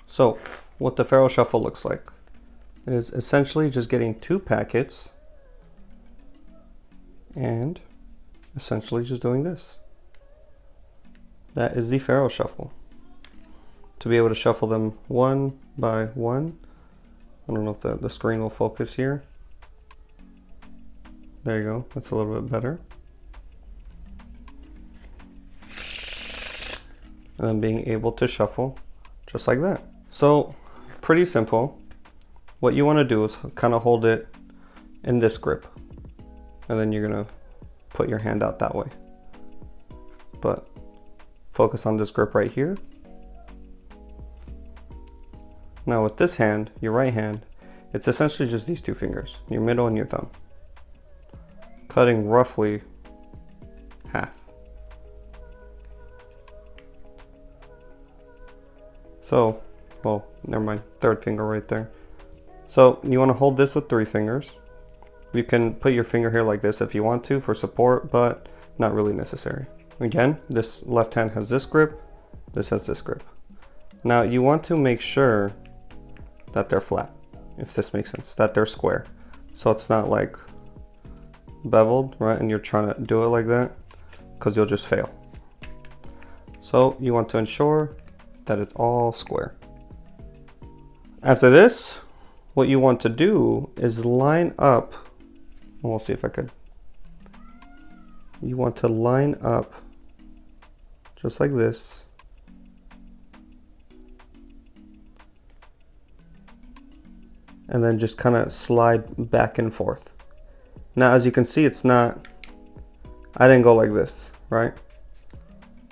So what the FARO Shuffle looks like, it is essentially just getting 2 packets and essentially just doing this. That is the FARO Shuffle. To be able to shuffle them one by one, I don't know if the screen will focus here. There you go, that's a little bit better. And then being able to shuffle just like that. So pretty simple. What you want to do is kind of hold it in this grip, and then you're gonna put your hand out that way. But focus on this grip right here. Now with this hand, your right hand, it's essentially just these 2 fingers, your middle and your thumb. Cutting roughly half. So, well, never mind, 3rd finger right there. So you want to hold this with 3 fingers. You can put your finger here like this if you want to for support, but not really necessary. Again, this left hand has this grip, this has this grip. Now you want to make sure that they're flat, if this makes sense, that they're square. So it's not like beveled, right? And you're trying to do it like that, because you'll just fail. So you want to ensure that it's all square. After this, what you want to do is line up, and we'll see if I could. You want to line up just like this. And then just kind of slide back and forth. Now, as you can see, it's not, I didn't go like this, right?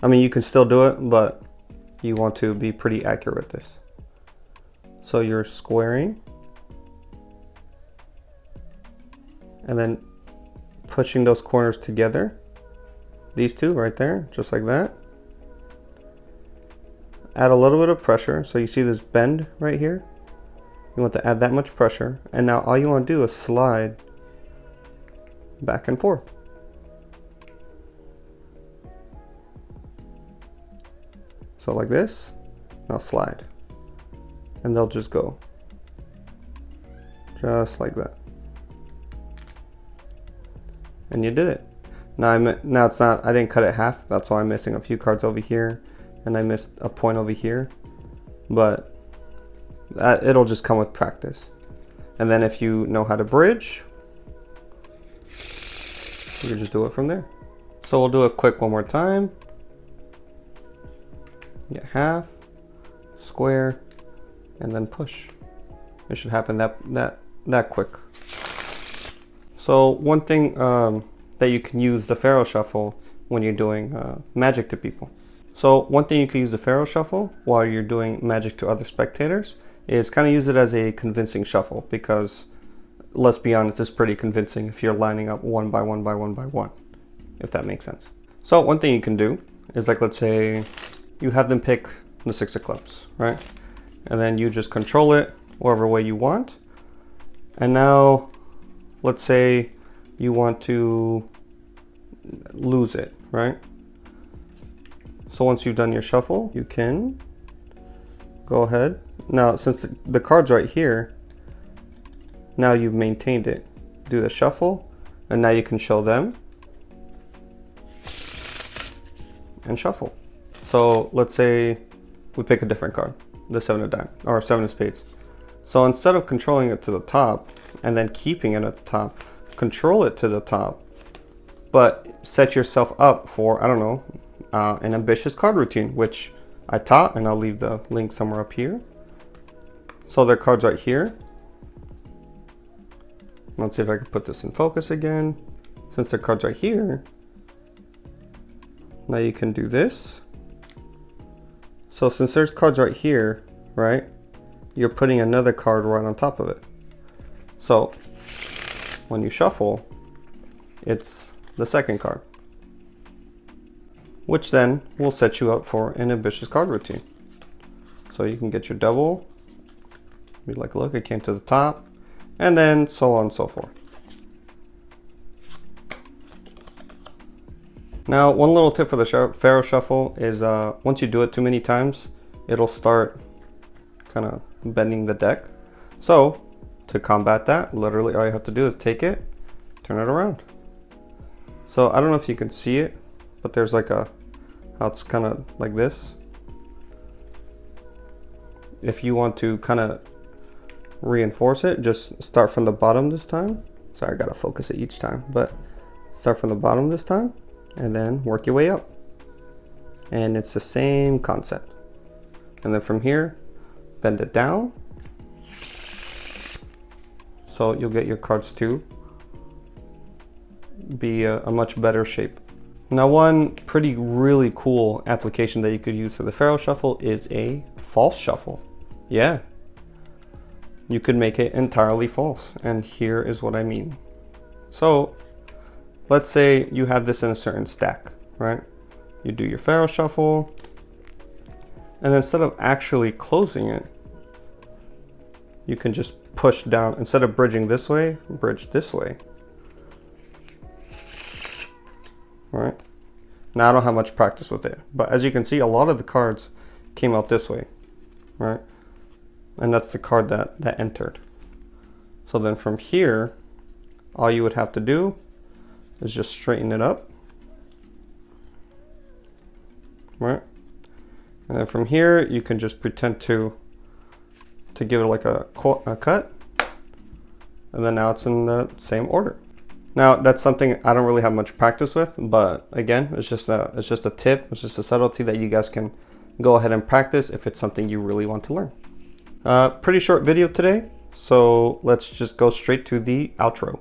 I mean, you can still do it, but you want to be pretty accurate with this. So you're squaring and then pushing those corners together. These 2 right there, just like that. Add a little bit of pressure. So you see this bend right here? You want to add that much pressure. And now all you want to do is slide back and forth. So like this, now slide. And they'll just go. Just like that. And you did it. Now it's not, I didn't cut it half. That's why I'm missing a few cards over here. And I missed a point over here. But it'll just come with practice. And then if you know how to bridge, you can just do it from there. So we'll do it quick one more time. Get half, square, and then push. It should happen that quick. So one thing that you can use the FARO Shuffle when you're doing magic to people. So one thing you can use the FARO Shuffle while you're doing magic to other spectators is kind of use it as a convincing shuffle, because let's be honest, it's pretty convincing if you're lining up one by one by one by one, if that makes sense. So one thing you can do is, like, let's say you have them pick the 6 of clubs, right? And then you just control it whatever way you want. And now let's say you want to lose it, right? So once you've done your shuffle, you can go ahead. Now, since the card's right here, now you've maintained it. Do the shuffle, and now you can show them and shuffle. So let's say we pick a different card, the 7 of diamonds, or 7 of spades. So instead of controlling it to the top and then keeping it at the top, control it to the top, but set yourself up for, I don't know, an ambitious card routine, which I taught, and I'll leave the link somewhere up here. So their cards right here. Let's see if I can put this in focus again. Since their cards right here, now you can do this. So since there's cards right here, right, you're putting another card right on top of it. So when you shuffle, it's the second card, which then will set you up for an ambitious card routine. So you can get your double, be like, look, it came to the top, and then so on and so forth. Now, one little tip for the FARO Shuffle is once you do it too many times, it'll start kind of bending the deck. So to combat that, literally all you have to do is take it, turn it around. So I don't know if you can see it, but there's like how it's kind of like this. If you want to kind of reinforce it, just start from the bottom this time. Sorry, I gotta focus it each time, but start from the bottom this time and then work your way up. And it's the same concept. And then from here, bend it down. So you'll get your cards to be a much better shape. Now, one pretty really cool application that you could use for the FARO Shuffle is a false shuffle. Yeah, you could make it entirely false. And here is what I mean. So let's say you have this in a certain stack, right? You do your FARO Shuffle, and then instead of actually closing it, you can just push down. Instead of bridging this way, bridge this way. All right. Now I don't have much practice with it, but as you can see, a lot of the cards came out this way, right? And that's the card that entered. So then from here, all you would have to do is just straighten it up, right? And then from here, you can just pretend to give it like a cut, and then now it's in the same order. Now that's something I don't really have much practice with, but again, it's just a tip, it's just a subtlety that you guys can go ahead and practice if it's something you really want to learn. Pretty short video today, so let's just go straight to the outro.